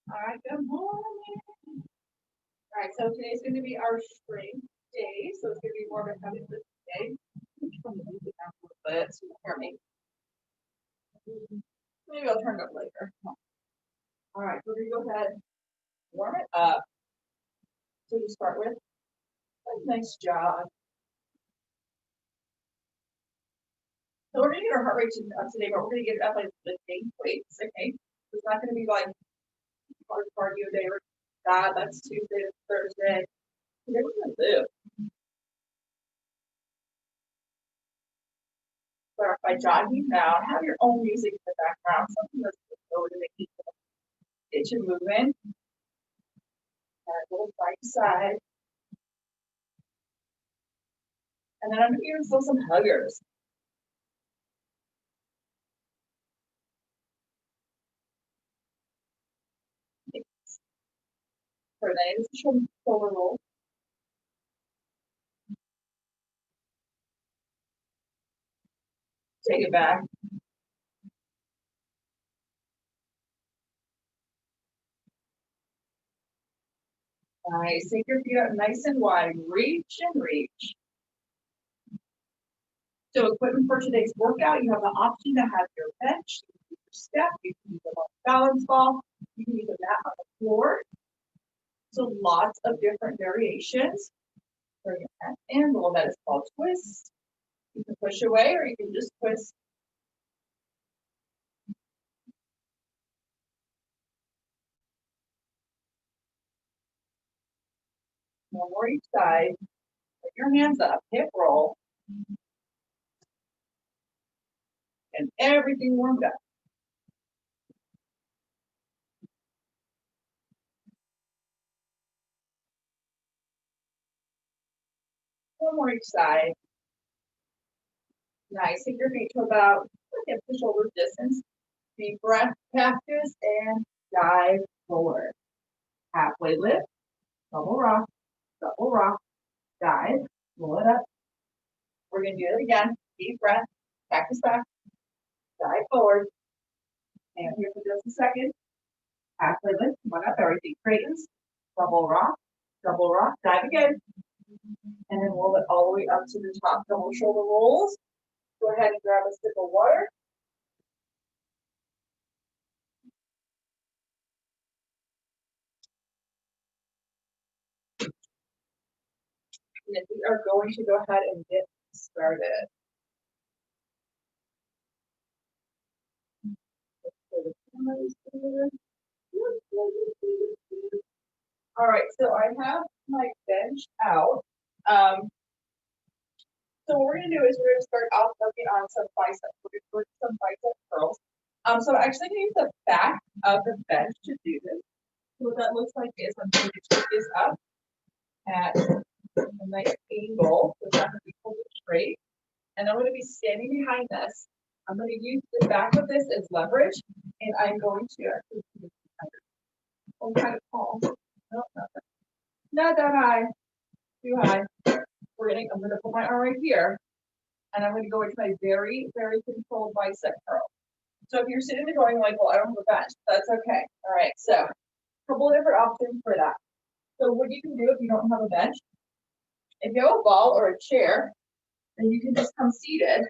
All right, good morning. All right, so today's going to be our strength day. So it's going to be more of a heavy lift day. Turn the music down a little bit so you can hear me. Maybe I'll turn it up later. All right, we're going to go ahead and warm it up. So you start with a nice jog. So we're going to get our heart rate up today, but we're going to get it up by lifting weights, okay? So it's not going to be like hard cardio day or that. That's Tuesday to Thursday. Today we're going to live. Start by jogging down. Have your own music in the background, something that's going to make you get you moving. A little right side. And then I'm going to give yourself some huggers. For that is a shoulder roll. Take it back. Nice. Take your feet up nice and wide. Reach and reach. So equipment for today's workout, you have the option to have your bench, you can use your step, you can use a balance ball, you can use a mat on the floor. So lots of different variations. Bring your hand in. The little that is called twist. You can push away or you can just twist. One more each side. Put your hands up, hip roll. And everything warmed up. One more each side. Nice. Take your feet to about hip to shoulder distance. Deep breath, cactus, and dive forward. Halfway lift, double rock, dive, roll it up. We're going to do it again. Deep breath, cactus back, dive forward. And here for just a second. Halfway lift, one up, everything straightens. Double rock, dive again. And then roll it all the way up to the top. Double shoulder rolls. Go ahead and grab a sip of water. And we are going to go ahead and get started. All right, so I have my bench out. So what we're going to do is we're going to start off working on some biceps. We're going to work some bicep curls. So I'm actually going to use the back of the bench to do this. So what that looks like is I'm going to take this up at a nice angle, so it's not going to be fully straight. And I'm going to be standing behind this. I'm going to use the back of this as leverage, and I'm going to actually kind of tall. No, not that high. Too high. I'm going to put my arm right here, and I'm going to go into my very, very controlled bicep curl. So if you're sitting there going like, well, I don't have a bench, that's okay. All right, so a couple of different options for that. So what you can do if you don't have a bench, if you have a ball or a chair, then you can just come seated,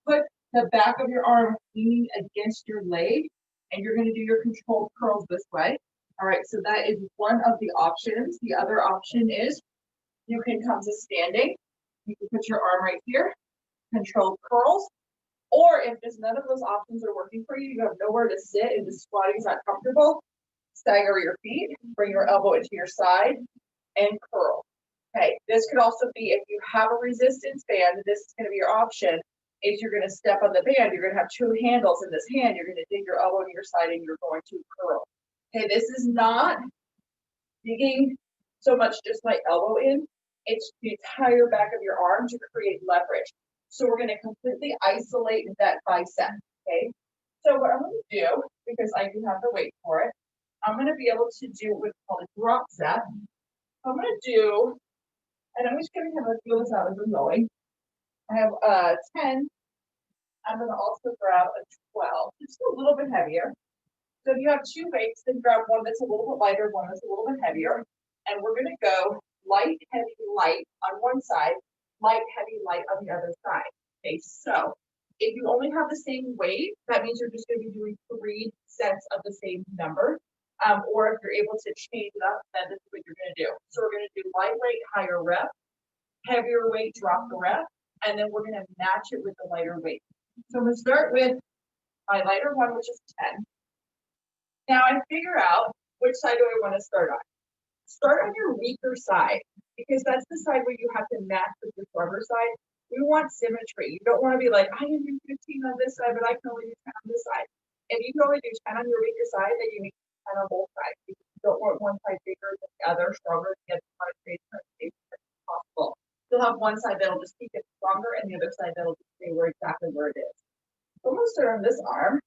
put the back of your arm leaning against your leg, and you're going to do your controlled curls this way. All right, so that is one of the options. The other option is you can come to standing. You can put your arm right here, controlled curls. Or if just none of those options are working for you, you have nowhere to sit and the squatting is not comfortable, stagger your feet, bring your elbow into your side, and curl. Okay, this could also be if you have a resistance band, this is going to be your option. Is you're going to step on the band, you're going to have two handles in this hand, you're going to dig your elbow into your side and you're going to curl. Okay, this is not digging so much just my elbow in, it's the entire back of your arm to create leverage. So we're going to completely isolate that bicep, okay? So what I'm going to do, because I do have the weight for it, I'm going to be able to do what's called a drop step. I'm going to do, and I'm just going to have a feel this out as I'm going. I have 10. I'm going to also grab a 12, just a little bit heavier. So if you have two weights, then grab one that's a little bit lighter, one that's a little bit heavier. And we're gonna go light, heavy, light on one side, light, heavy, light on the other side. Okay, so if you only have the same weight, that means you're just gonna be doing 3 sets of the same number. Or if you're able to change it up, then this is what you're gonna do. So we're gonna do lightweight, higher rep, heavier weight, drop the rep, and then we're gonna match it with the lighter weight. So I'm gonna start with my lighter one, which is 10. Now I figure out which side do I want to start on. Start on your weaker side, because that's the side where you have to match with your stronger side. We want symmetry. You don't want to be like, I can do 15 on this side, but I can only do 10 on this side. If you can only do 10 on your weaker side, then you need 10 on both sides. You don't want one side bigger than the other, stronger than the other, as possible. You'll have one side that'll just keep it stronger and the other side that'll just stay where exactly where it is. So I'm going to start on this arm.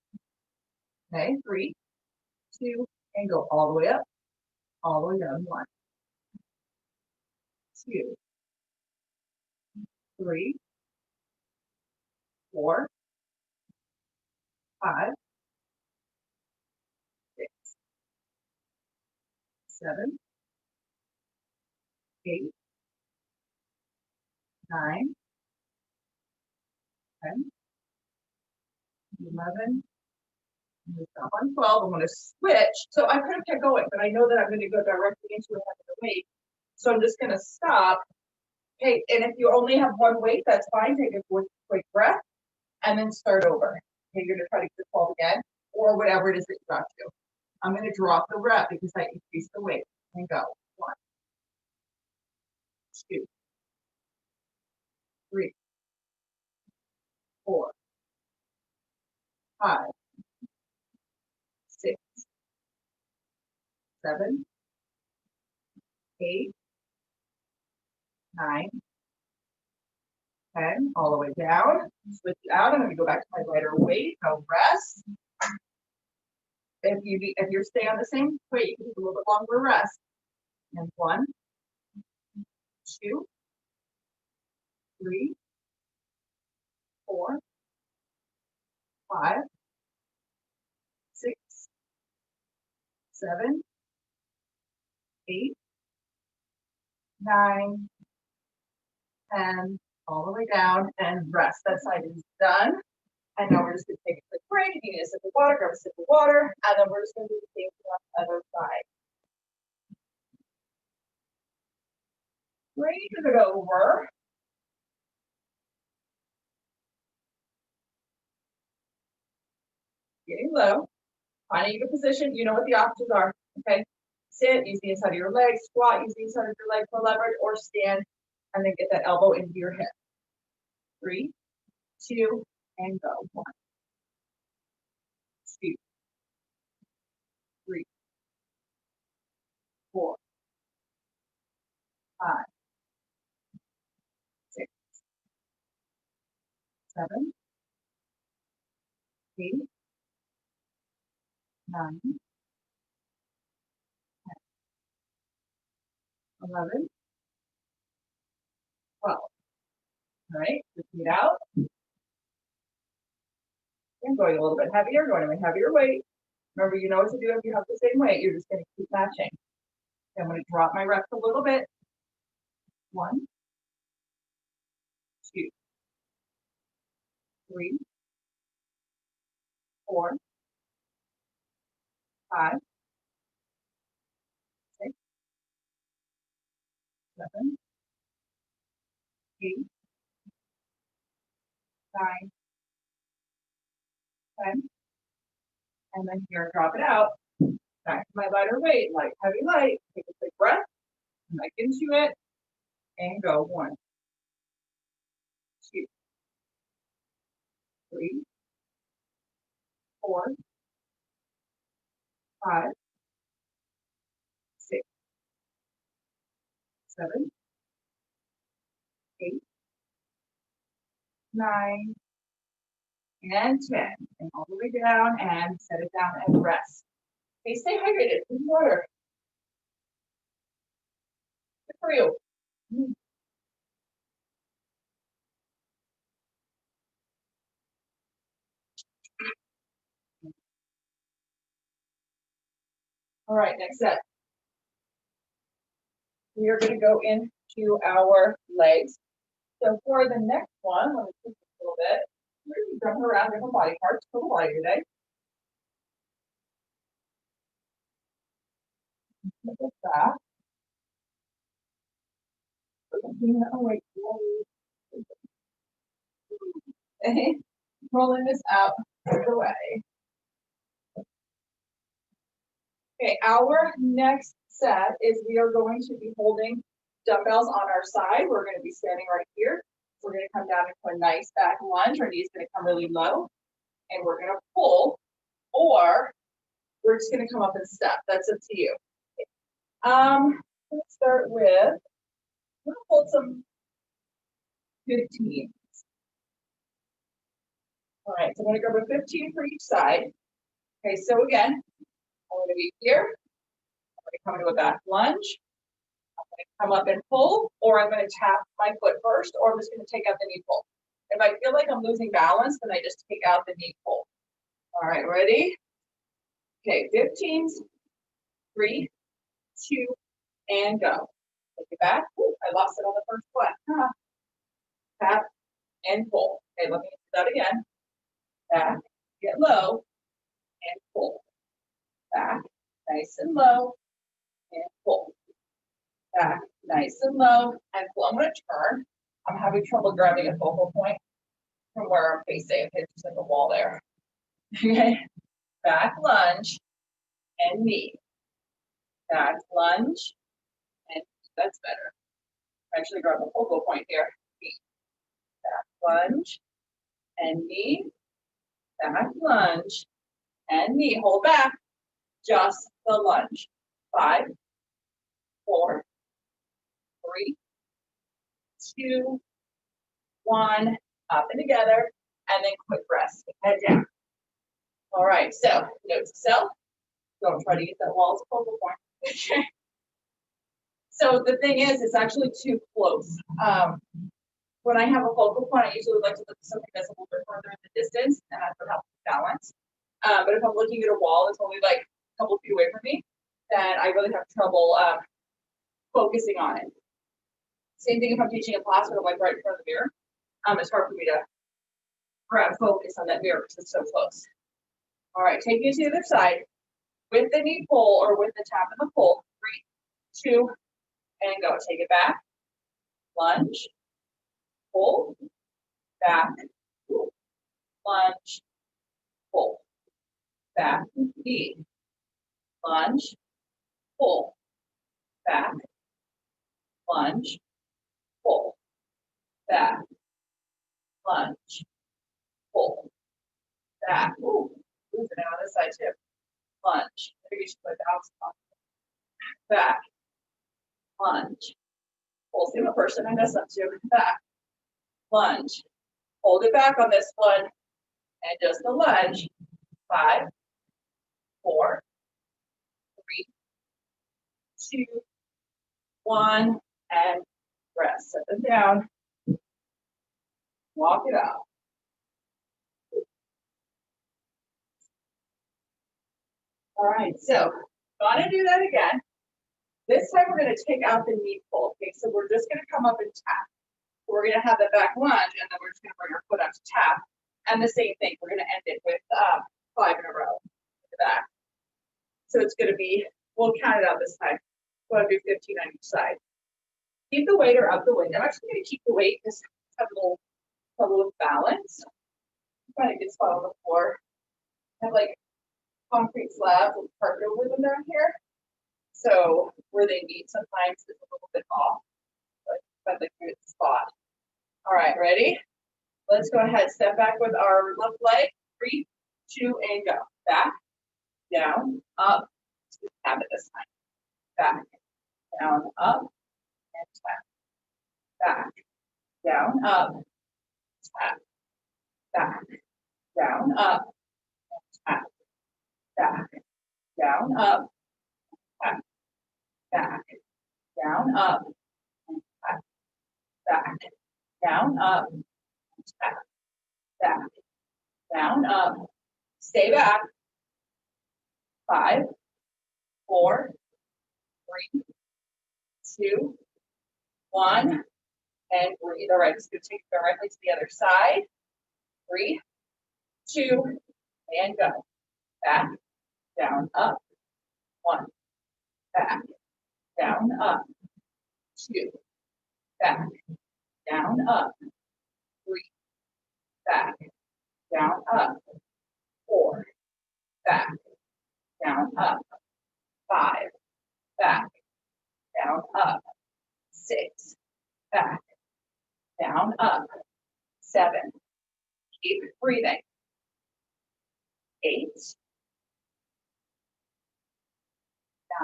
Okay, 3, 2, and go all the way up, all the way down. 1, 2, 3, 4, 5, 6, 7, 8, 9, 10, 11. I'm going to stop on 12. I'm going to switch. So I could have kept going, but I know that I'm going to go directly into another weight. So I'm just going to stop. Okay, and if you only have one weight, that's fine. Take a quick breath and then start over. Okay, you're going to try to get 12 again, or whatever it is that you got to. I'm going to drop the rep because I increased the weight and go. 1, 2, 3, 4, 5, 6, 7, 8, 9, 10, all the way down. Switch it out. I'm going to go back to my lighter weight. Go rest. If you stay on the same weight, you can do a little bit longer rest. And 1, 2, 3, 4, 5, 6, 7, 8, 9, 10, all the way down, and rest. That side is done. And now we're just going to take a quick break. If you need a sip of water, grab a sip of water, and then we're just going to do the same thing on the other side. Breathe it over. Getting low. Finding a good position. You know what the options are. Okay. Sit, use the inside of your legs. Squat, use the inside of your legs for leverage, or stand and then get that elbow into your hip. 3, 2, and go. 1, 2, 3, 4, 5, 6, 7, 8, 9, 10, 11, 12. All right, repeat out. And going a little bit heavier, going to a heavier weight. Remember, you know what to do if you have the same weight. You're just going to keep matching. Okay, I'm going to drop my reps a little bit. 1, 2, 3, 4, 5, 6, 7, 8, 9, 10. And then here, drop it out. Back to my lighter weight, light, heavy, light. Take a big breath, come back into it, and go. 1, 2, 3, 4, 5, 6, 7, 8, 9, and 10. And all the way down and set it down and rest. Okay, stay hydrated. Drink water. Good for you. All right, next set. We are going to go into our legs. So for the next one, let me tweak this a little bit. We're going to be jumping around different body parts for the body today. Look at that. Oh, wait. Rolling this out the way. Okay, our next set is we are going to be holding dumbbells on our side. We're going to be standing right here. We're going to come down into a nice back lunge. Our knees going to come really low, and we're going to pull, or we're just going to come up and step. That's up to you. Let's start with, we're going to hold some 15. All right, so I'm going to go with 15 for each side. Okay, so again, I'm going to be here. I'm going to come into a back lunge. I'm going to come up and pull, or I'm going to tap my foot first, or I'm just going to take out the knee pull. If I feel like I'm losing balance, then I just take out the knee pull. All right, ready? Okay, 15s, 3, 2, and go. Take it back. Ooh, I lost it on the first one. Tap and pull. Okay, let me do that again. Back, get low, and pull. Back, nice and low, and pull. Back, nice and low, and pull. I'm going to turn. I'm having trouble grabbing a focal point from where I'm facing. It's just like a wall there. Okay, back lunge and knee. Back lunge and that's better. Actually grab a focal point here. Knee. Back lunge and knee. Back lunge and knee. Hold back. Just the lunge. 5, 4, 3, 2, 1. Up and together, and then quick rest. Head down. All right. So note to self. Don't try to use that wall as a focal point. Okay. So the thing is, it's actually too close. When I have a focal point, I usually like to look at something that's a little bit further in the distance, and that's what helps balance. But if I'm looking at a wall that's only like a couple feet away from me, then I really have trouble focusing on it. Same thing if I'm teaching a class where I'm like right in front of the mirror. It's hard for me to grab focus on that mirror because it's so close. All right, take it to the other side with the knee pull or with the tap and the pull. 3, 2, and go. Take it back. Lunge. Pull. Back. Lunge. Pull. Back. Knee. Lunge. Pull. Back. Lunge. Pull. Back. Lunge. Pull. Back. Ooh, moving it on this side too. Lunge. Maybe you should put the house on. Back. Lunge. Pull. See what person I mess up to. Back. Lunge. Hold it back on this one. And just a lunge. 5, 4, 3, 2, 1, and rest. Set them down. Walk it out. All right, so gonna do that again. This time we're gonna take out the knee pull. Okay, so we're just gonna come up and tap. We're gonna have the back lunge, and then we're just gonna bring our foot up to tap. And the same thing, we're gonna end it with 5 in a row in the back. So it's gonna be, we'll count it out this time. We'll do 15 on each side. Keep the weight or up the weight. I'm actually gonna keep the weight because I have a little trouble with balance. Find a good spot on the floor. I have like concrete slabs with carpet over them down here. So where they meet sometimes is a little bit off. But find a good spot. All right, ready? Let's go ahead, step back with our left leg. 3, 2, and go. Back, down, up, tap it this time. Back, down, up, and tap. Back, down, up, tap. Back, down, up, tap. Back, down, up, tap. Back, down, up, tap. Back, down, up, tap. Back, down, up. Stay back. 5, 4, 3, 2, 1, and breathe. All right, let's go take it directly to the other side. 3, 2, and go. Back, down, up. 1, back, down, up. 2, back, down, up. 3, back, down, up. 4, back, down, up. 5, back, down, up. 6, back, down, up. 7, keep breathing. 8,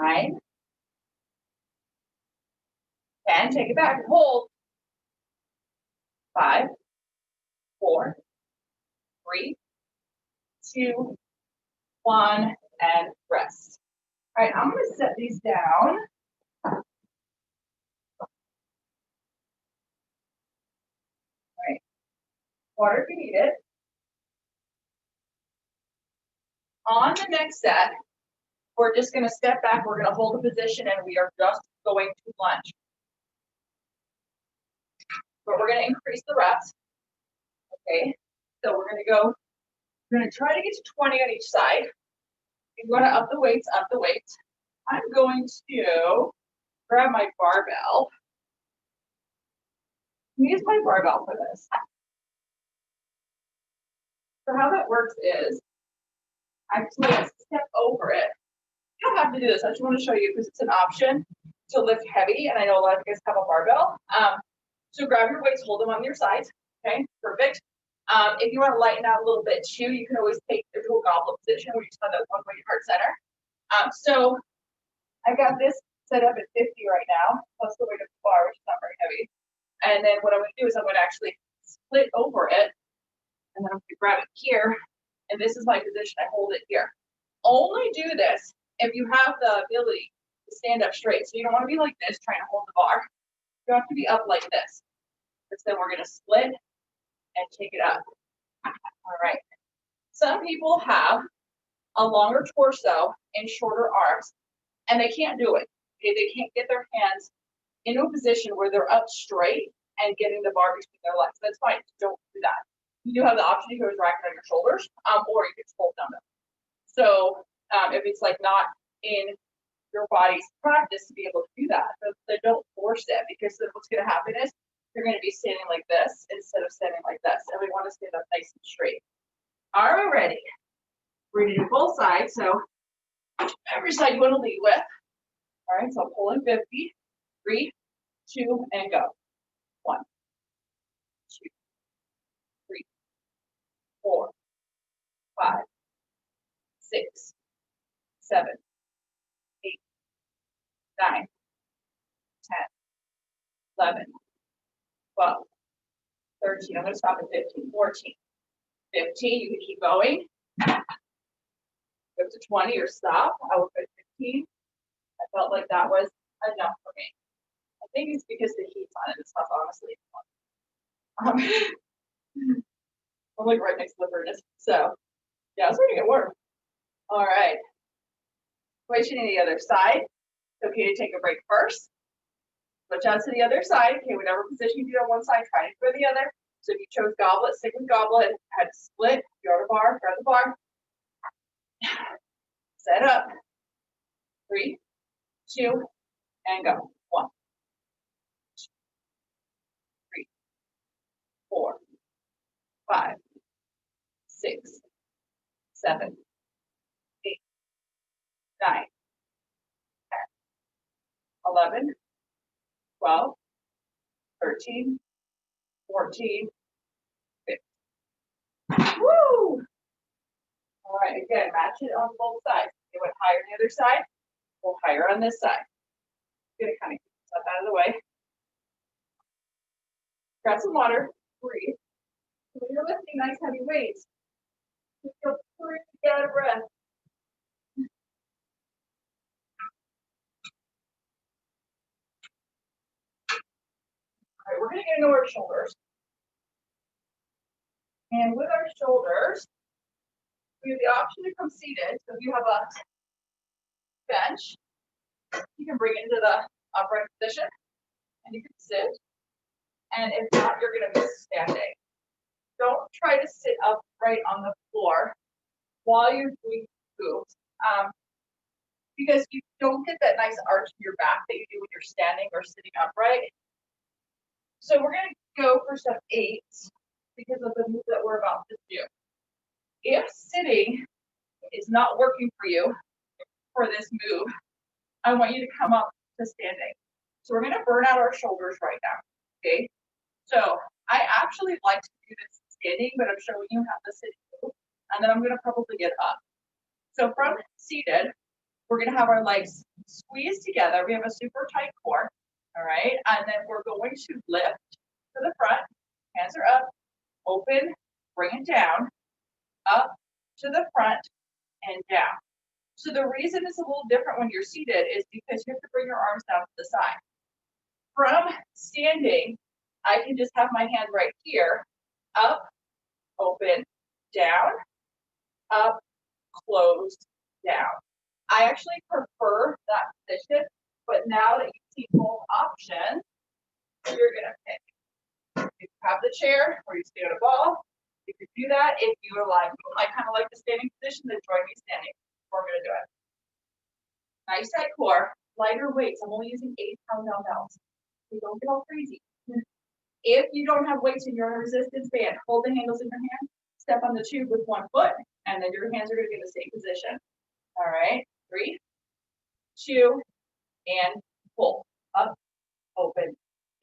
9, 10, take it back, hold. 5, 4, 3, 2, 1, and rest. All right, I'm gonna set these down. All right, water if you need it. On the next set, we're just gonna step back, we're gonna hold a position, and we are just going to lunge. But we're gonna increase the reps. Okay, so we're gonna try to get to 20 on each side. You're gonna up the weights, up the weights. I'm going to grab my barbell. Use my barbell for this. So how that works is, actually, I step over it. You don't have to do this. I just want to show you because it's an option to lift heavy, and I know a lot of you guys have a barbell. So grab your weights, hold them on your sides. Okay, perfect. If you want to lighten out a little bit too, you can always take the dual goblet position where you just have that one weight heart center. So I got this set up at 50 right now, plus the weight of the bar, which is not very heavy. And then what I'm going to do is I'm going to actually split over it, and then I'm going to grab it here, and this is my position. I hold it here. Only do this if you have the ability to stand up straight. So you don't want to be like this trying to hold the bar. You have to be up like this. Because then we're going to split and take it up. All right. Some people have a longer torso and shorter arms, and they can't do it. Okay? They can't get their hands into a position where they're up straight and getting the bar between their legs. That's fine. Don't do that. You do have the option to go with rack it on your shoulders, or you can just hold down. So if it's like not in your body's practice to be able to do that, then don't force it, because then what's going to happen is you're going to be standing like this instead of standing like this, and we want to stand up nice and straight. Are we ready? We're going to do both sides, so every side you want to lead with. All right, so I'm pulling 50, 3, 2, and go. 1, 2, 3, 4, 5, 6, 7, 8, 9, 10, 11, 12, 13. I'm going to stop at 15, 14, 15. You can keep going. Go to 20 or stop. I will put 15. I felt like that was enough for me. I think it's because the heat's on it. It's not honestly fun. I'm like right next to the furnace. So yeah, it's pretty good work. All right. Switching to the other side. It's okay to take a break first. Switch out to the other side. Okay, whatever position you do on one side, try to go to the other. So if you chose goblet, stick with goblet. Had to split, grab the bar, grab the bar. Set up. 3, 2, and go. 1, 2, 3, 4, 5, 6, 7, 8, 9, 10, 11, 12, 13, 14, 15. Woo! All right, again, match it on both sides. It went higher on the other side, go higher on this side. Gonna kind of keep stuff out of the way. Grab some water, breathe. When you're lifting nice heavy weights, you feel pretty out of breath. All right, we're gonna get into our shoulders. And with our shoulders, we have the option to come seated. So if you have bench. You can bring it into the upright position and you can sit. And if not, you're going to be standing. Don't try to sit upright on the floor while you're doing moves, because you don't get that nice arch in your back that you do when you're standing or sitting upright. So we're going to go for step 8 because of the move that we're about to do. If sitting is not working for you for this move, I want you to come up to standing. So we're going to burn out our shoulders right now, okay? So I actually like to do this standing, but I'm showing you how to sit move, and then I'm going to probably get up. So from seated, we're going to have our legs squeezed together. We have a super tight core, all right? And then we're going to lift to the front. Hands are up, open, bring it down, up to the front and down. So the reason it's a little different when you're seated is because you have to bring your arms down to the side. From standing, I can just have my hand right here, up, open, down, up, closed, down. I actually prefer that position, but now that you see both options, you're gonna pick. You have the chair or you stay on a ball. You can do that. If you are like, I kind of like the standing position, then join me standing. We're gonna do it. Nice tight core, lighter weights. I'm only using 8-pound dumbbells. So don't get all crazy. If you don't have weights and you're on a resistance band, hold the handles in your hand, step on the tube with one foot, and then your hands are gonna be in the same position. All right, 3, 2, and pull. Up, open,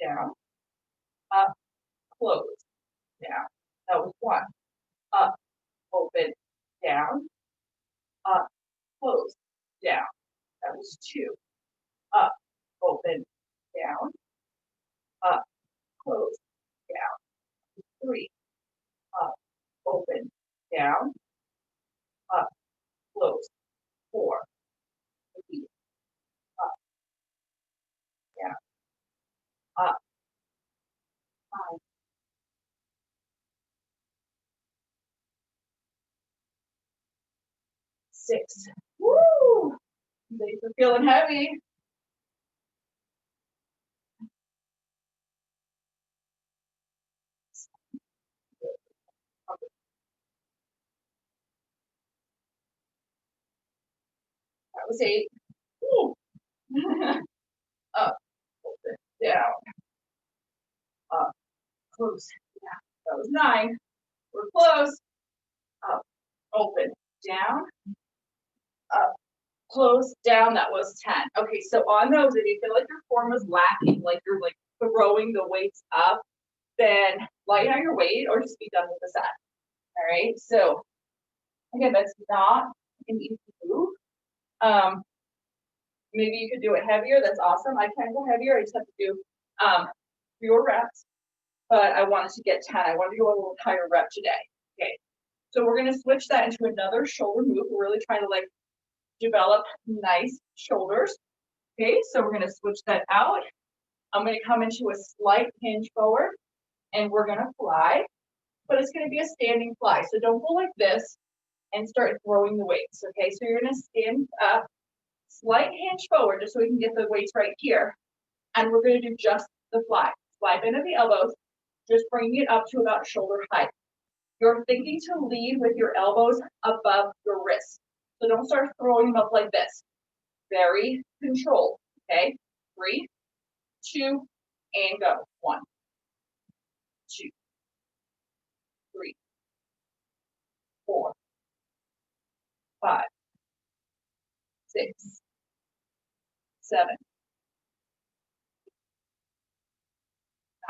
down, up, close, down. That was 1. Up, open, down, up, close, down. That was 2. Up, open, down, up, close, down. 3. Up, open, down, up, close. 4. 3. Up, down, up. 5. 6. Woo! These are feeling heavy. That was 8. Woo. Up, open, down, up, close, down. That was 9. We're close. Up, open, down, up, close, down. That was 10. Okay, so on those, if you feel like your form is lacking, like you're like throwing the weights up, then lighten out your weight or just be done with the set. All right, so again, that's not an easy move. Maybe you could do it heavier. That's awesome. I can go heavier. I just have to do fewer reps, but I wanted to get 10. I wanted to go a little higher rep today. Okay, so we're going to switch that into another shoulder move. We're really trying to like develop nice shoulders. Okay, so we're going to switch that out. I'm going to come into a slight hinge forward and we're going to fly, but it's going to be a standing fly. So don't go like this and start throwing the weights. Okay, so you're going to stand up, slight hinge forward just so we can get the weights right here. And we're going to do just the fly. Fly bend at the elbows, just bringing it up to about shoulder height. You're thinking to lead with your elbows above your wrists. So don't start throwing them up like this. Very controlled, okay? 3, 2, and go. 1, 2, 3, 4, 5, 6, 7,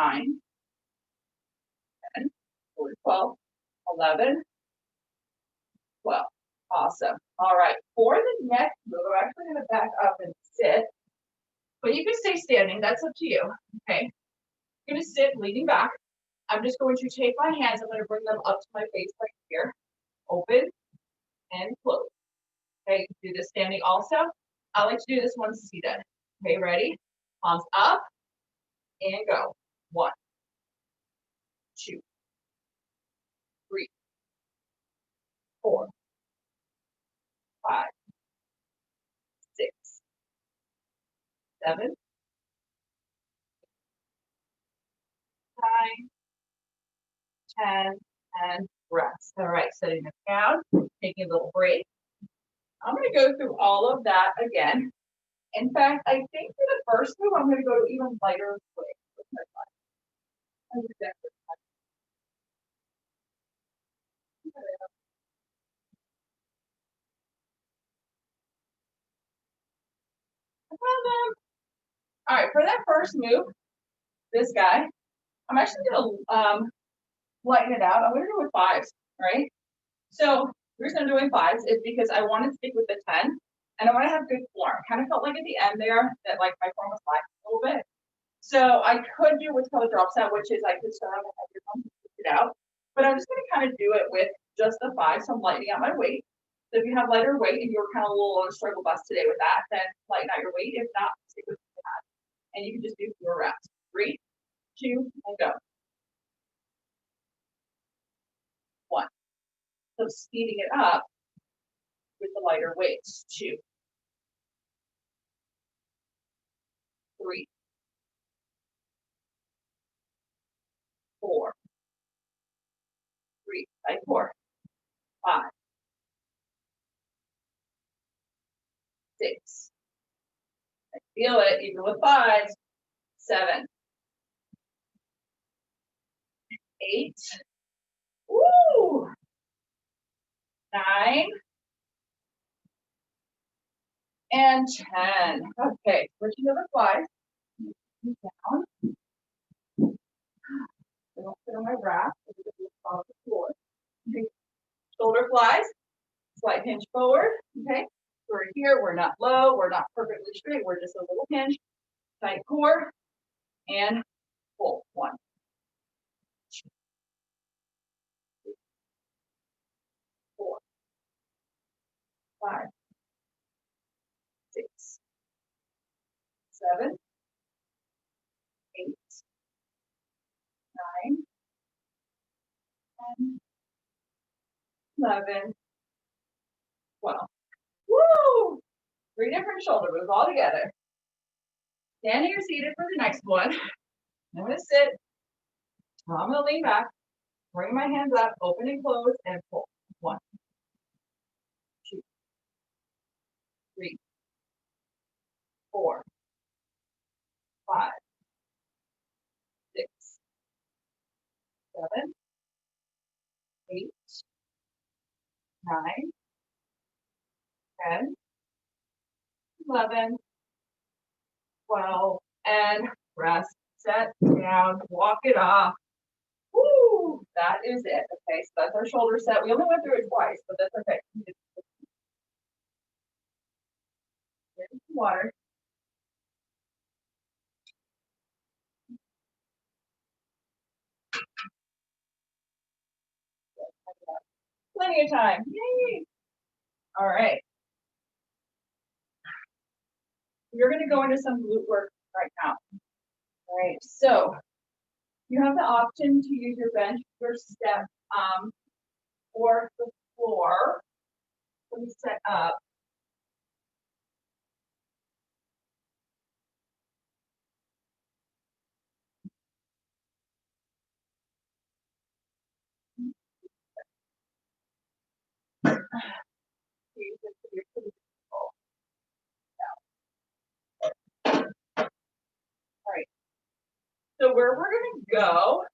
9, 10, 12, 11, 12. Awesome. All right. For the next move, I'm actually going to back up and sit, but you can stay standing. That's up to you. Okay. I'm going to sit leaning back. I'm just going to take my hands. I'm going to bring them up to my face right here. Open and close. Okay. You can do this standing also. I like to do this one seated. Okay. Ready? Palms up and go. 1, 2, 3, 4, 5, 6, 7, 9, 10, and rest. All right, setting it down, taking a little break. I'm going to go through all of that again. In fact, I think for the first move, I'm going to go to even lighter weight. All right, for that first move, this guy, I'm actually going to lighten it out. I'm going to go with 5s, right? So the reason I'm doing 5s is because I want to stick with the 10, and I want to have good form. Kind of felt like at the end there that like my form was lacking a little bit. So I could do what's called a drop set, which is I could start on the heavier one to stick it out. But I'm just going to kind of do it with just the 5, so I'm lightening out my weight. So if you have lighter weight and you're kind of a little on a struggle bus today with that, then lighten out your weight. If not, stick with what you have. And you can just do 4 reps. 3, 2, and go. 1. So speeding it up with the lighter weights. 2, 3, 4, 3, tight 4, 5, 6. I feel it even with 5s. 7, 8. Woo! 9 and 10. Okay, switching to the flies. Down. I don't sit on my rack. On the floor. Okay. Shoulder flies. Slight hinge forward. Okay. We're here. We're not low. We're not perfectly straight. We're just a little hinge. Tight core and pull. 1, 2, 3, 4, 5, 6, 7, 8, 9, 10, 11, 12. Woo! 3 different shoulder moves all together. Standing or seated for the next one. I'm going to sit. I'm going to lean back. Bring my hands up, open and close, and pull. 1, 2, 3, 4, 5, 6, 7, 8, 9, 10, 11, 12, and rest. Set down, walk it off. Woo! That is it. Okay, so that's our shoulder set. We only went through it twice, but that's okay. Here's some water. Plenty of time. Yay! All right. We're going to go into some glute work right now. All right, so you have the option to use your bench, your step, or the floor. Let me set up. All right. So where we're going to go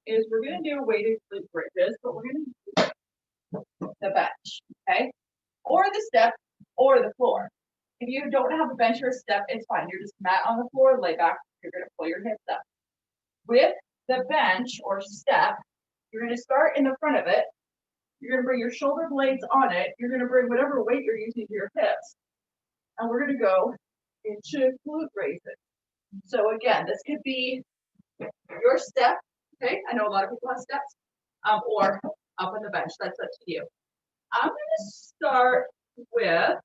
is we're going to do weighted glute bridges, but we're going to do the bench, okay? Or the step or the floor. If you don't have a bench or a step, it's fine. You're just mat on the floor, lay back. You're going to pull your hips up. With the bench or step, you're going to start in the front of it. You're going to bring your shoulder blades on it. You're going to bring whatever weight you're using to your hips. And we're going to go into glute raises. So again, this could be your step. Okay, I know a lot of people have steps, or up on the bench. That's up to you. I'm going to start with,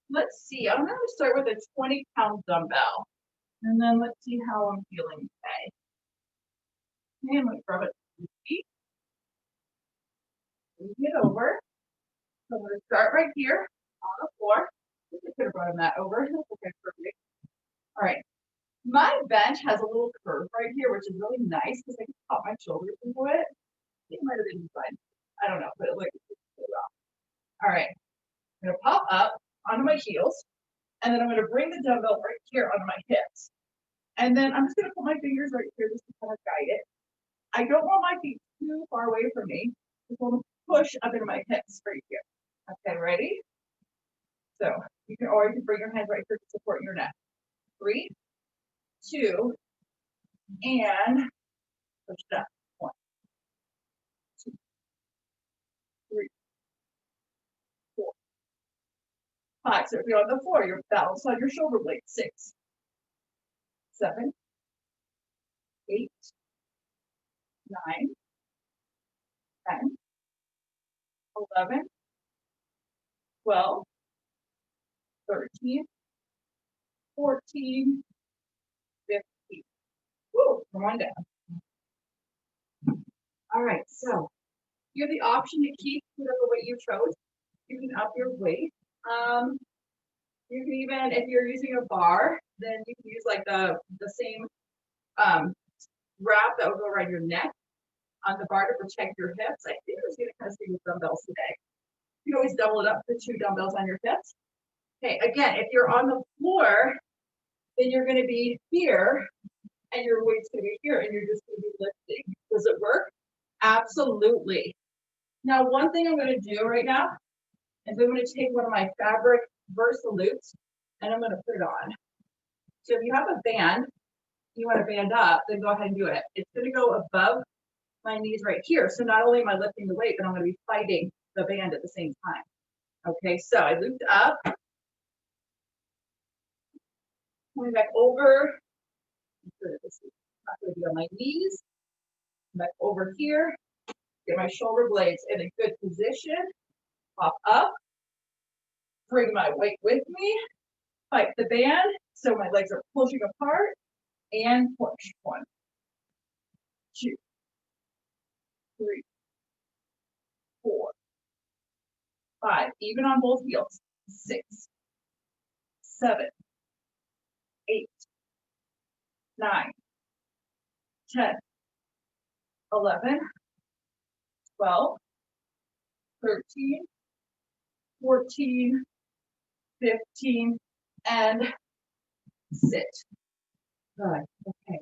let's see, I'm going to start with a 20-pound dumbbell. And then let's see how I'm feeling today. Okay, I'm going to grab it to the feet. Move it over. So I'm going to start right here on the floor. I could have brought that over. That's okay, perfect. All right. My bench has a little curve right here, which is really nice because I can pop my shoulders into it. It might have been fine. I don't know, but it looks really well. All right. I'm going to pop up onto my heels, and then I'm going to bring the dumbbell right here onto my hips. And then I'm just going to put my fingers right here just to kind of guide it. I don't want my feet too far away from me. Just want to push up into my hips right here. Okay, ready? So you can, or you can bring your hands right here to support your neck. 3, 2, and push it up. 1, 2, 3, 4, 5. So if you're on the floor, you're balanced on your shoulder blades. 6, 7, 8, 9, 10, 11, 12, 13, 14, 15. Woo, come on down. All right, so you have the option to keep whatever weight you chose. You can up your weight. You can even, if you're using a bar, then you can use like the same wrap that will go around your neck on the bar to protect your hips. I think I was gonna kind of see with dumbbells today. You can always double it up, put 2 dumbbells on your hips. Okay, again, if you're on the floor, then you're gonna be here and your weight's gonna be here and you're just gonna be lifting. Does it work? Absolutely. Now, one thing I'm gonna do right now is I'm gonna take one of my fabric Versalutes and I'm gonna put it on. So if you have a band, you wanna band up, then go ahead and do it. It's gonna go above my knees right here. So not only am I lifting the weight, but I'm gonna be fighting the band at the same time. Okay, so I looped up, coming back over. This is not gonna be on my knees. Back over here, get my shoulder blades in a good position, pop up, bring my weight with me, fight the band, so my legs are pushing apart, and push. 1, 2, 3, 4, 5, even on both heels. 6, 7, 8, 9, 10, 11, 12, 13, 14, 15, and sit. Good. Okay.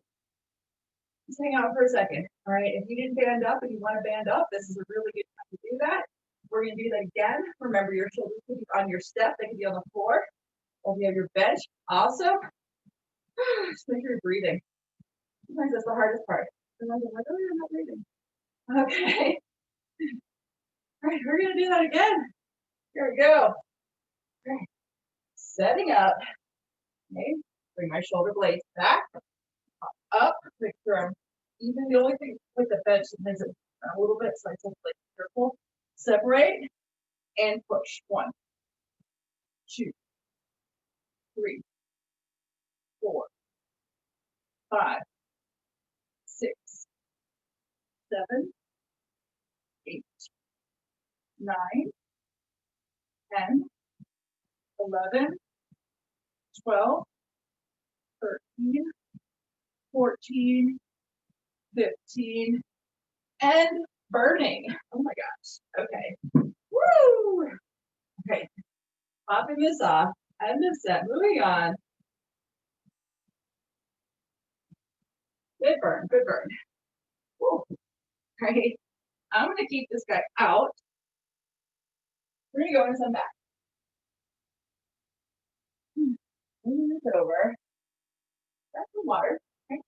Just hang out for a second. All right. If you didn't band up and you want to band up, this is a really good time to do that. We're going to do that again. Remember, your shoulders can be on your step. They can be on the floor. Or if you have your bench. Awesome. Just make sure you're breathing. Sometimes that's the hardest part. Sometimes I'm like, oh, you're not breathing. Okay. All right. We're going to do that again. Here we go. Okay. Setting up. Okay. Bring my shoulder blades back. Up. Make sure I'm even. The only thing with the bench sometimes it's a little bit, so I have to be careful. Separate and push. 1, 2, 3, 4, 5, 6, 7, 8, 9, 10, 11, 12, 13, 14, 15, and burning. Oh my gosh. Okay. Woo! Okay. Popping this off. End of set. Moving on. Good burn. Good burn. Woo. Right. I'm going to keep this guy out. We're going to go and send back. Move this over. Grab some water. Okay.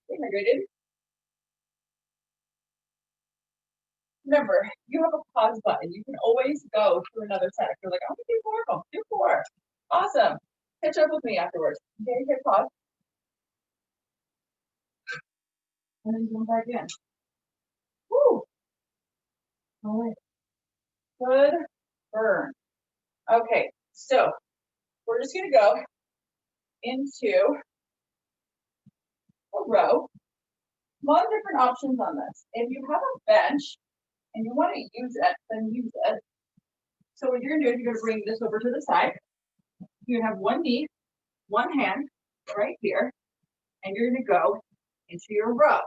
Stay hydrated. Remember, you have a pause button. You can always go to another set. You're like, I'm going to do 4 of them. Do 4. Awesome. Catch up with me afterwards. Okay, hit pause. And then come back in. Woo. All right. Good burn. Okay, so we're just going to go into a row. A lot of different options on this. If you have a bench and you want to use it, then use it. So what you're going to do is you're going to bring this over to the side. You have one knee, one hand, right here, and you're gonna go into your row.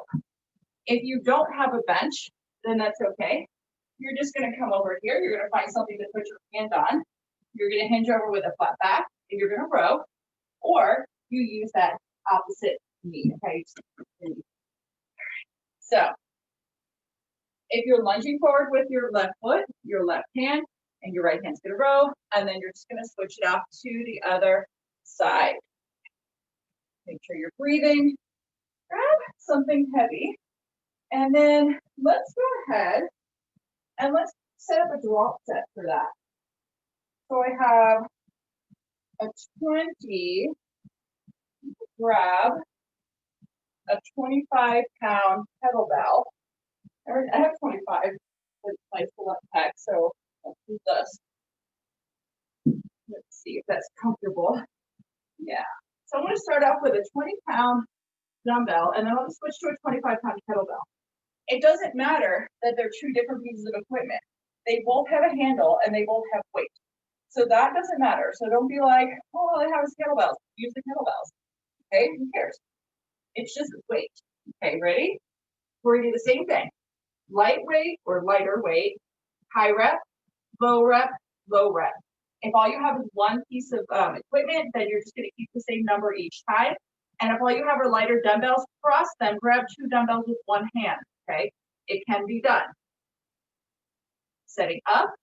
If you don't have a bench, then that's okay. You're just gonna come over here, you're gonna find something to put your hand on. You're gonna hinge over with a flat back, and you're gonna row, or you use that opposite knee, okay? So, if you're lunging forward with your left foot, your left hand, and your right hand's gonna row, and then you're just gonna switch it off to the other side. Make sure you're breathing. Grab something heavy, and then let's go ahead and let's set up a drop set for that. So I have a 20, grab a 25-pound kettlebell. I have 25 with my full pec, so let's do this. Let's see if that's comfortable. Yeah. So I'm going to start off with a 20-pound dumbbell, and then I'll switch to a 25-pound kettlebell. It doesn't matter that they're two different pieces of equipment. They both have a handle and they both have weight. So that doesn't matter. So don't be like, oh, all I have is kettlebells. Use the kettlebells. Okay, who cares? It's just weight. Okay, ready? We're gonna do the same thing. Lightweight or lighter weight, high rep, low rep, low rep. If all you have is one piece of equipment, then you're just gonna keep the same number each time. And if all you have are lighter dumbbells cross, then grab 2 dumbbells with one hand, okay? It can be done. Setting up,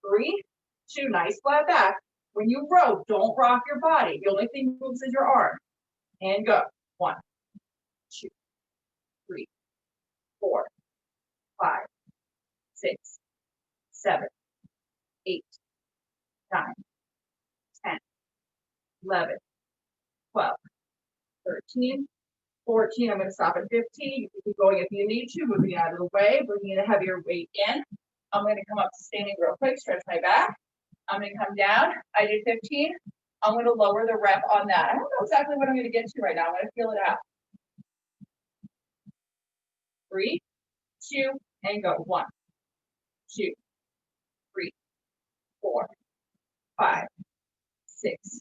3, 2, nice flat back. When you row, don't rock your body. The only thing that moves is your arm. And go. 1, 2, 3, 4, 5, 6, 7, 8, 9, 10, 11, 12, 13, 14. I'm going to stop at 15. You can keep going if you need to, moving it out of the way, bringing a heavier weight in. I'm going to come up to standing real quick, stretch my back. I'm going to come down. I did 15. I'm going to lower the rep on that. I don't know exactly what I'm going to get to right now. I'm going to feel it out. 3, 2, and go. 1, 2, 3, 4, 5, 6,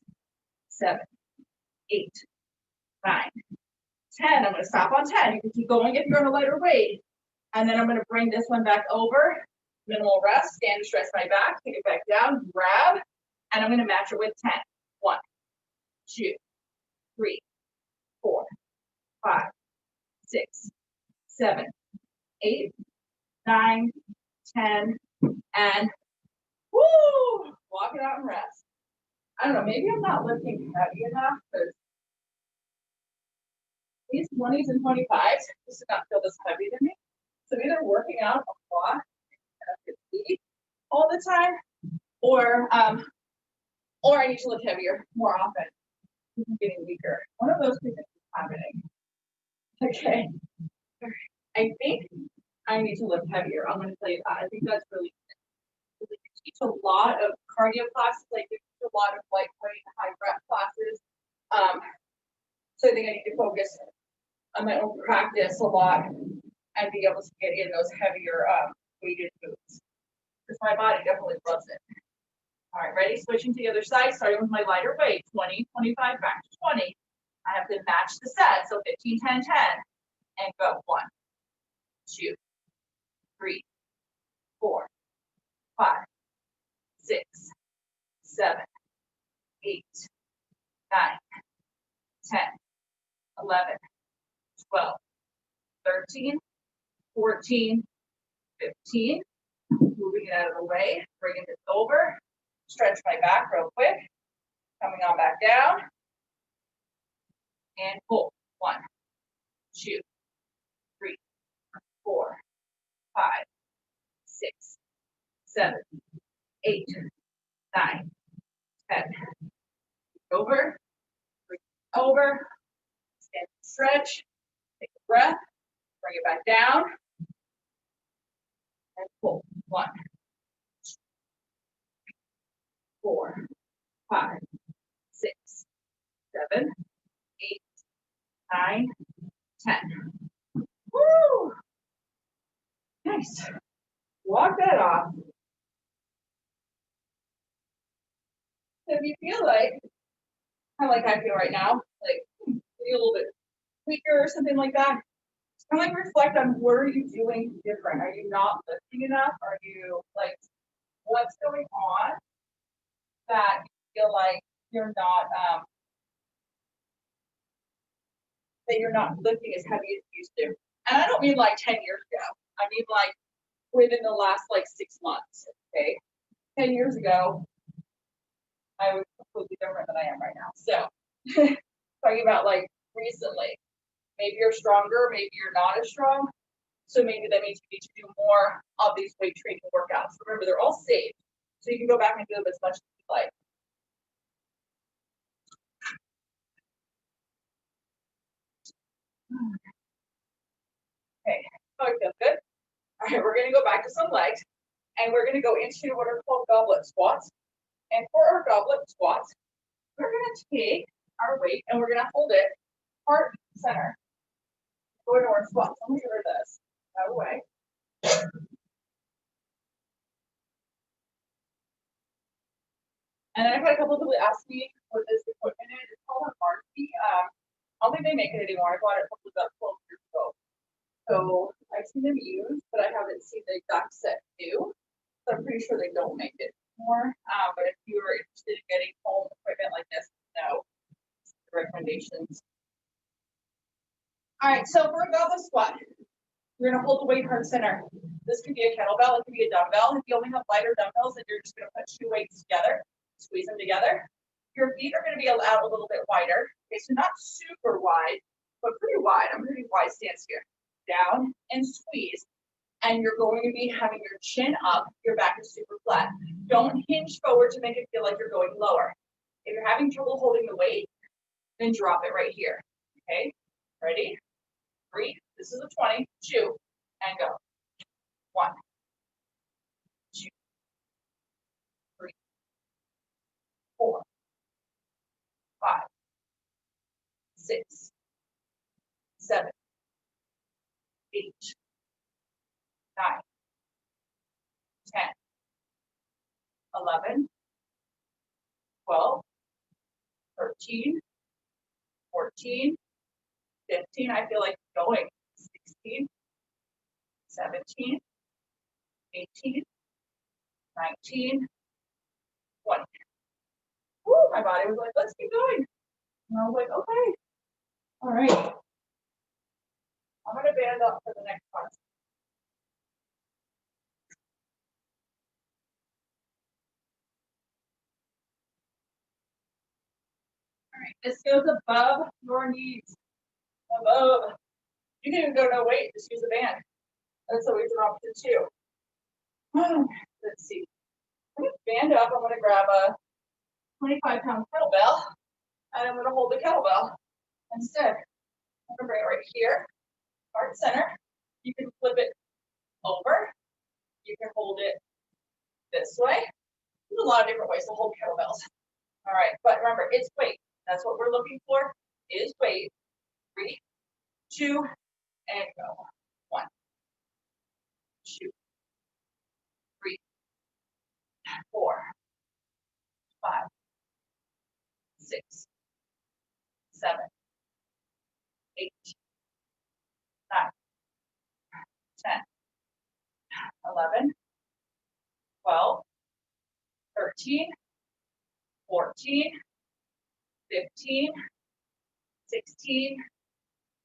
7, 8, 9, 10. I'm going to stop on 10. You can keep going if you're on a lighter weight. And then I'm going to bring this one back over. Minimal rest, stand to stretch my back, take it back down, grab, and I'm going to match it with 10. 1, 2, 3, 4, 5, 6, 7, 8, 9, 10, and woo! Walk it out and rest. I don't know, maybe I'm not lifting heavy enough because these 20s and 25s just do not feel this heavy to me. So either working out a lot all the time, or I need to lift heavier more often. I'm getting weaker. One of those things is happening. Okay. I think I need to lift heavier. I'm going to tell you that. I think that's really good. I teach a lot of cardio classes. I teach a lot of lightweight, high rep classes. So I think I need to focus on my own practice a lot and be able to get in those heavier weighted moves. Because my body definitely loves it. All right, ready? Switching to the other side, starting with my lighter weight, 20, 25, back to 20. I have to match the set, so 15, 10, 10, and go. 1, 2, 3, 4, 5, 6, 7, 8, 9, 10, 11, 12, 13, 14, 15. Moving it out of the way, bringing this over, stretch my back real quick, coming on back down, and pull. 1, 2, 3, 4, 5, 6, 7, 8, 9, 10. Over, bring it over, stand, stretch, take a breath, bring it back down, and pull. 1, 2, 4, 5, 6, 7, 8, 9, 10. Woo! Nice. Walk that off. So if you feel like, kind of like I feel right now, like maybe a little bit weaker or something like that. Just kind of like reflect on what are you doing different? Are you not lifting enough? Are you like, what's going on that you feel like you're not that you're not lifting as heavy as you used to? And I don't mean like 10 years ago. I mean like within the last like 6 months. Okay. 10 years ago, I was completely different than I am right now. So talking about like recently, maybe you're stronger, maybe you're not as strong. So maybe that means you need to do more of these weight training workouts. Remember, they're all safe. So you can go back and do them as much as you like. Okay, oh, I feel good. All right, we're gonna go back to some legs and we're gonna go into what are called goblet squats. And for our goblet squats, we're gonna take our weight and we're gonna hold it heart center. Go into our squats. Let me get rid of this. Out of the way. And then I've had a couple of people ask me what this equipment is. It's called a Marcy. I don't think they make it anymore. I bought it probably about 12 years ago. So I've seen them used, but I haven't seen the exact set new. So I'm pretty sure they don't make it anymore. But if you are interested in getting home equipment like this, no recommendations. All right, so for a goblet squat, you're gonna hold the weight heart center. This could be a kettlebell, it could be a dumbbell. If you only have lighter dumbbells, then you're just gonna put 2 weights together, squeeze them together. Your feet are gonna be out a little bit wider. Okay, so not super wide, but pretty wide. I'm pretty wide stance here. Down and squeeze. And you're going to be having your chin up, your back is super flat. Don't hinge forward to make it feel like you're going lower. If you're having trouble holding the weight, then drop it right here. Okay, ready? 3, this is a 20, 2, and go. 1, 2, 3, 4, 5, 6, 7, 8, 9, 10, 11, 12, 13, 14, 15, I feel like going, 16, 17, 18, 19, 20. Woo, my body was like, let's keep going. And I was like, okay, all right. I'm gonna band up for the next part. All right, this goes above your knees, above. You can even go no weight, just use a band. That's always an option too. Let's see. I'm gonna stand up. I'm gonna grab a 25-pound kettlebell, and I'm gonna hold the kettlebell instead. I'm gonna bring it right here, heart center. You can flip it over. You can hold it this way. There's a lot of different ways to hold kettlebells. All right, but remember, it's weight. That's what we're looking for, is weight. 3, 2, and go. 1, 2, 3, 4, 5, 6, 7, 8, 9, 10, 11, 12, 13, 14, 15, 16,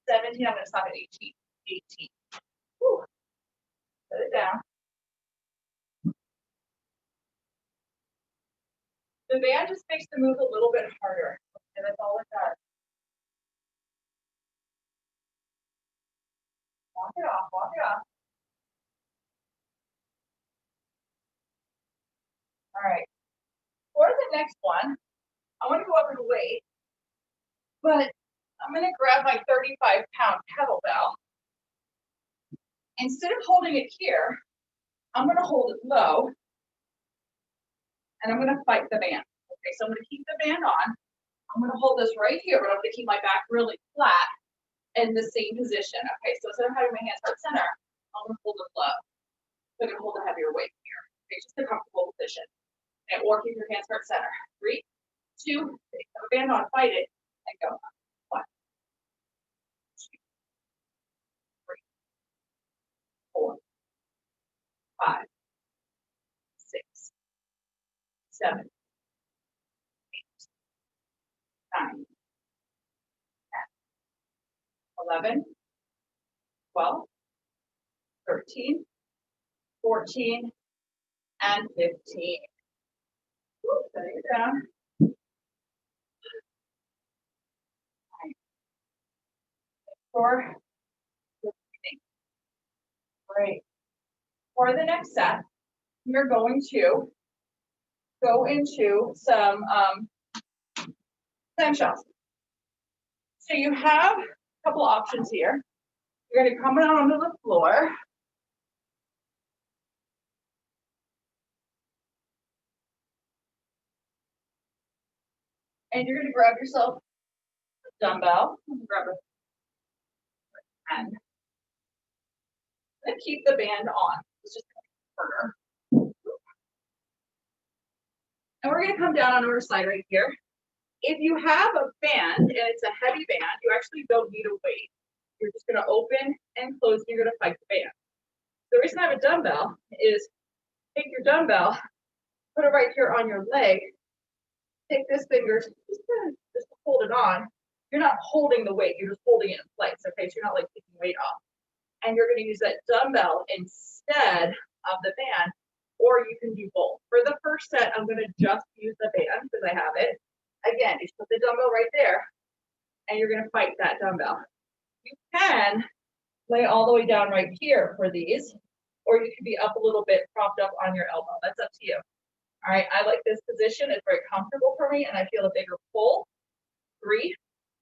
17. I'm going to stop at 18. 18. Whew. Put it down. The band just makes the move a little bit harder. And that's all it does. Walk it off, walk it off. All right. For the next one, I want to go up in weight, but I'm going to grab my 35-pound kettlebell. Instead of holding it here, I'm going to hold it low, and I'm going to fight the band. Okay, so I'm going to keep the band on. I'm going to hold this right here, but I'm going to keep my back really flat in the same position. Okay, so instead of having my hands heart center, I'm going to hold it low. I'm going to hold a heavier weight here. Okay, just a comfortable position. And or keep your hands heart center. 3, 2, have a band on, fight it, and go. 5, 6, 7, 8, 9, 11, 12, 13, 14, and 15. Woo, setting it down. 4, 15. Great. For the next set, you're going to go into some clamshells. So you have a couple options here. You're going to come out onto the floor. And you're going to grab yourself a dumbbell. Grab a pen. And keep the band on. It's just harder. And we're going to come down on our side right here. If you have a band and it's a heavy band, you actually don't need a weight. You're just going to open and close, and you're going to fight the band. The reason I have a dumbbell is take your dumbbell, put it right here on your leg, take this finger, just hold it on. You're not holding the weight, you're just holding it in place, okay? So you're not like taking weight off. And you're going to use that dumbbell instead of the band, or you can do both. For the first set, I'm going to just use the band because I have it. Again, you put the dumbbell right there, and you're going to fight that dumbbell. You can lay all the way down right here for these, or you can be up a little bit, propped up on your elbow. That's up to you. All right, I like this position. It's very comfortable for me, and I feel a bigger pull. 3,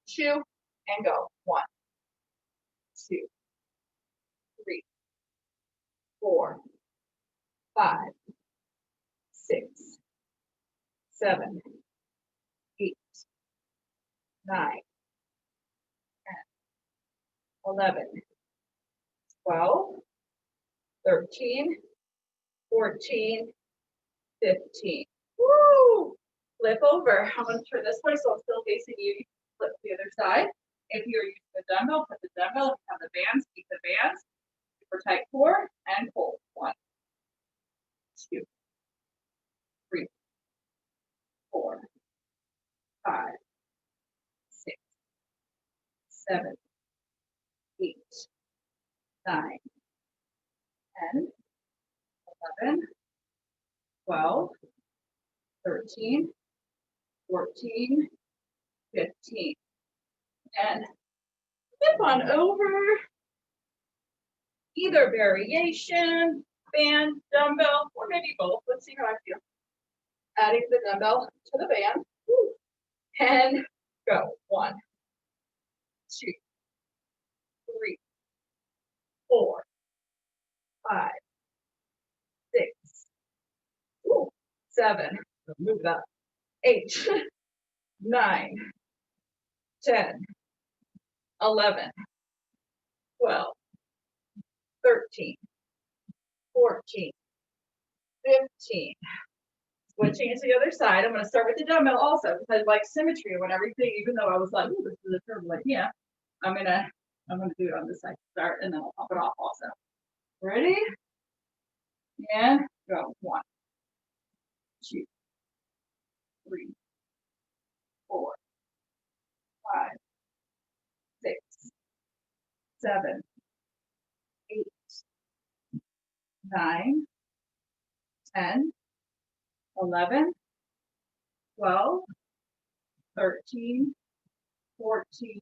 2, and go. 1, 2, 3, 4, 5, 6, 7, 8, 9, 10, 11, 12, 13, 14, 15. Woo! Flip over. I'm going to turn this way so I'm still facing you. Flip to the other side. If you're using the dumbbell, put the dumbbell. If you have the bands, keep the bands. Super tight core and pull. 1, 2, 3, 4, 5, 6, 7, 8, 9, 10, 11, 12, 13, 14, 15. And flip on over. Either variation, band, dumbbell, or maybe both. Let's see how I feel. Adding the dumbbell to the band. And go. 1, 2, 3, 4, 5, 6, 7, move it up, 8, 9, 10, 11, 12, 13, 14, 15. Switching it to the other side. I'm going to start with the dumbbell also because I like symmetry and everything, even though I was like, ooh, this is a turbulent. Yeah, I'm gonna do it on this side. Start and then I'll pop it off also. Ready? And go. 1, 2, 3, 4, 5, 6, 7, 8, 9, 10, 11, 12, 13, 14,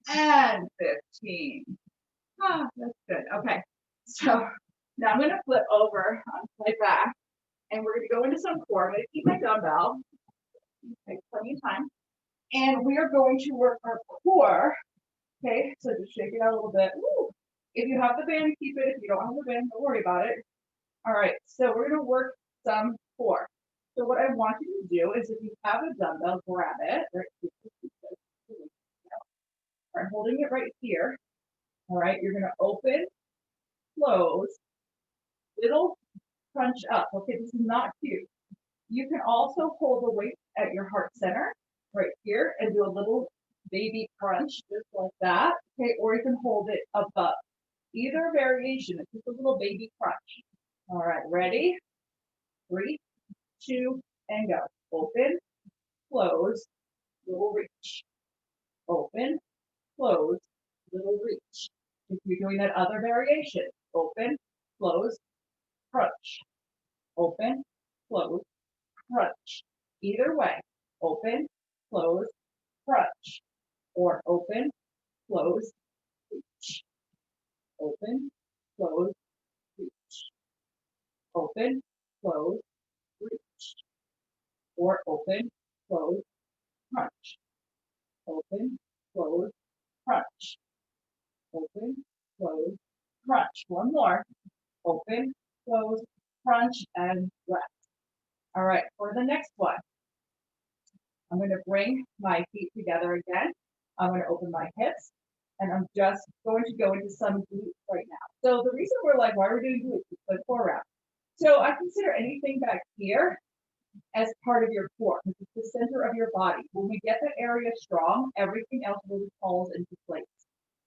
and 15. Ah, that's good. Okay, so now I'm going to flip over on my back, and we're going to go into some core. I'm going to keep my dumbbell. Take plenty of time. And we are going to work our core. Okay, so just shake it out a little bit. Woo. If you have the band, keep it. If you don't have the band, don't worry about it. All right, so we're going to work some core. So what I want you to do is if you have a dumbbell, grab it. Right, I'm holding it right here. All right, you're going to open, close, little crunch up. Okay, this is not cute. You can also hold the weight at your heart center right here and do a little baby crunch just like that. Okay, or you can hold it above. Either variation, it's just a little baby crunch. All right, ready? 3, 2, and go. Open, close, little reach. Open, close, little reach. If you're doing that other variation, open, close, crunch. Open, close, crunch. Either way, open, close, crunch. Or open, close, reach. Open, close, reach. Open, close, reach. Or open, close, crunch. Open, close, crunch. Open, close, crunch. One more. Open, close, crunch, and rest. All right, for the next one, I'm going to bring my feet together again. I'm going to open my hips, and I'm just going to go into some glutes right now. So the reason we're like, why are we doing glutes? It's like core wrap. So I consider anything back here as part of your core, because it's the center of your body. When we get that area strong, everything else really falls into place.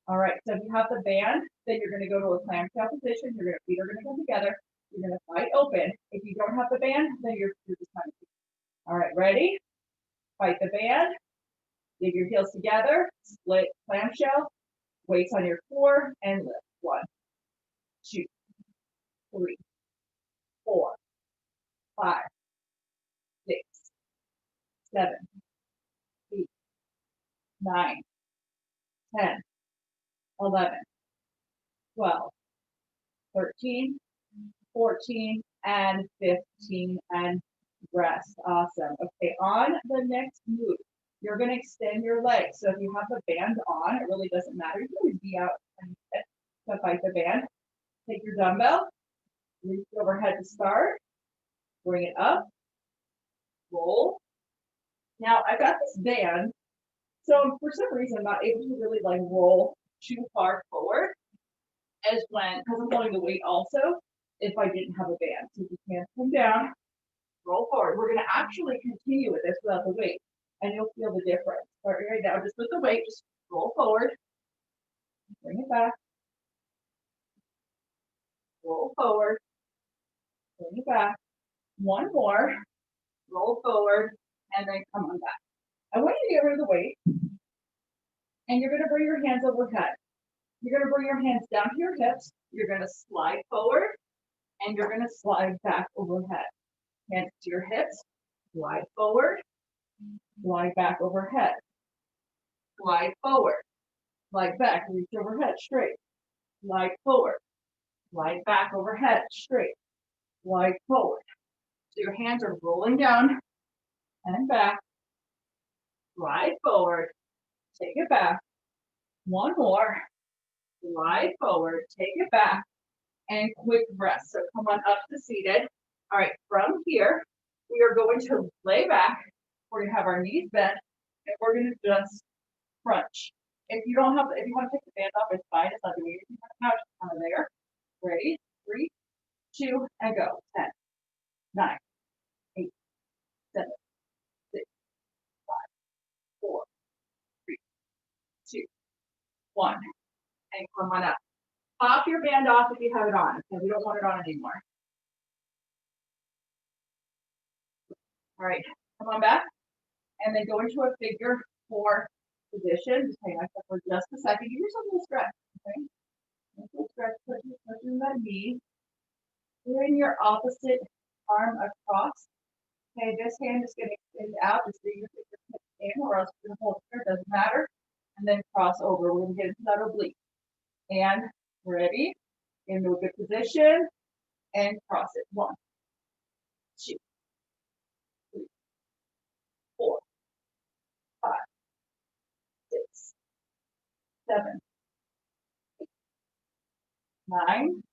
All right, so if you have the band, then you're going to go to a clamshell position. Your feet are going to come together. You're going to fight open. If you don't have the band, then you're just kind of. All right, ready? Fight the band. Dig your heels together. Split clamshell. Weights on your core and lift. 1, 2, 3, 4, 5, 6, 7, 8, 9, 10, 11, 12, 13, 14, and 15, and rest. Awesome. Okay, on the next move, you're going to extend your legs. So if you have the band on, it really doesn't matter. You can always be out and to fight the band. Take your dumbbell, reach overhead to start, bring it up, roll. Now I've got this band, so for some reason I'm not able to really like roll too far forward as when, because I'm holding the weight also, if I didn't have a band. So you can come down, roll forward. We're going to actually continue with this without the weight, and you'll feel the difference. Start right now, just with the weight, just roll forward, bring it back, roll forward, bring it back. One more, roll forward, and then come on back. I want you to get rid of the weight, and you're going to bring your hands overhead. You're going to bring your hands down to your hips. You're going to slide forward, and you're going to slide back overhead. Hands to your hips, slide forward, slide back overhead. Slide forward, slide back, reach overhead, straight. Slide forward, slide back overhead, straight. Slide forward. So your hands are rolling down and back. Slide forward, take it back. One more. Slide forward, take it back, and quick rest. So come on up to seated. All right, from here, we are going to lay back. We're going to have our knees bent, and we're going to just crunch. If you don't have, if you want to take the band off, it's fine. It's not doing anything right now. Just kind of there. Ready? 3, 2, and go. 10, 9, 8, 7, 6, 5, 4, 3, 2, 1, and come on up. Pop your band off if you have it on. Okay, we don't want it on anymore. All right, come on back, and then go into a figure 4 position. Just hang myself for just a second. Give yourself a little stretch. Okay, a little stretch, pushing that knee. Bring your opposite arm across. Okay, this hand is going to extend out. Just bring your fingertips in, or else you're going to hold it. Doesn't matter. And then cross over. We're going to get into that oblique. And ready? Into a good position. And cross it. 1, 2, 3, 4, 5, 6, 7, 8, 9,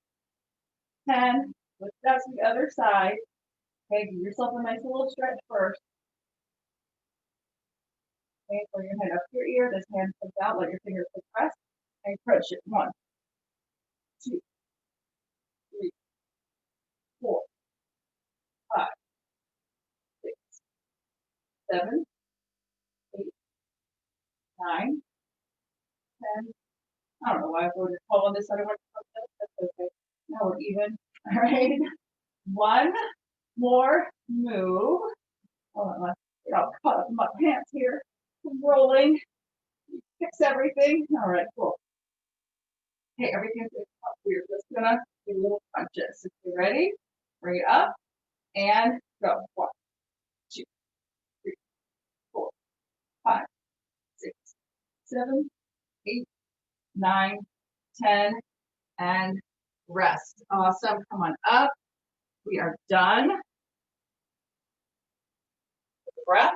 10. Lift it out to the other side. Okay, give yourself a nice little stretch first. Okay, bring your hand up to your ear. This hand comes out. Let your fingertips press and crunch it. 1, 2, 3, 4, 5, 6, 7, 8, 9, 10. I don't know why I wrote it all on this. I don't want to put this. That's okay. Now we're even. All right. One more move. Hold on, let's get all caught up in my pants here. Rolling. Fix everything. All right, cool. Okay, everything's up. We're just gonna do little punches. If you're ready, bring it up and go. 1, 2, 3, 4, 5, 6, 7, 8, 9, 10, and rest. Awesome. Come on up. We are done. Take a breath.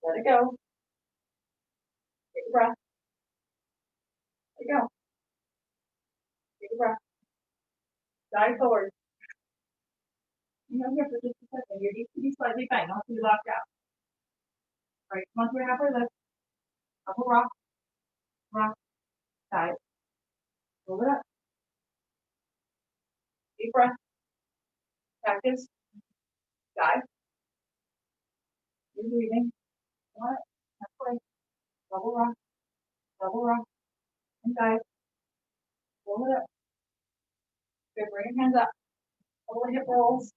Let it go. Take a breath. Let it go. Take a breath. Dive forward. You know, here for just a second. Your knees to be slightly bent, not to be locked out. All right, come on to a halfway lift. Upper rock, rock, dive. Hold it up. Deep breath. Practice. Dive. You're breathing. What? Halfway. Double rock, and dive. Hold it up. Good. Bring your hands up. Hold the hip rolls.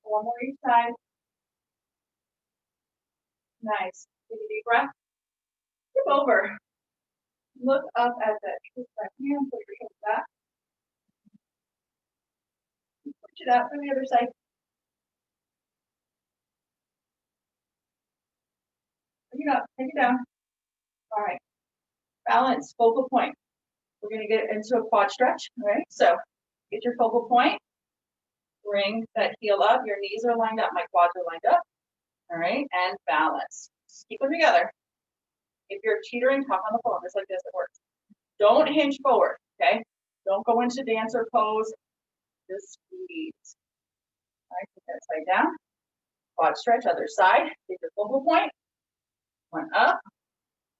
One more each side. Nice. Take a deep breath. Tip over. Look up at that hand. Put your hips back. Push it out from the other side. Pick it up. Take it down. All right. Balance. Focal point. We're going to get into a quad stretch. All right. So get your focal point. Bring that heel up. Your knees are lined up. My quads are lined up. All right. And balance. Just keep them together. If you're teetering, talk on the phone. Just like this, it works. Don't hinge forward. Okay. Don't go into dancer pose. Just squeeze. All right. Put that side down. Quad stretch. Other side. Take your focal point. One up.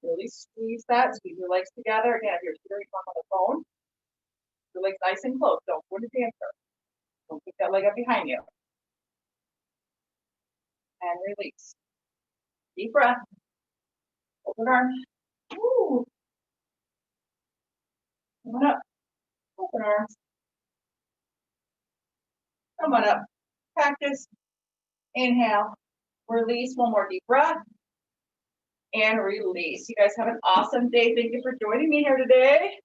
Really squeeze that. Squeeze your legs together. Again, if you're teetering, talk on the phone. Your legs nice and close. Don't go into dancer. Don't pick that leg up behind you. And release. Deep breath. Open arms. Woo. Come on up. Open arms. Come on up. Practice. Inhale. Release. One more deep breath. And release. You guys have an awesome day. Thank you for joining me here today.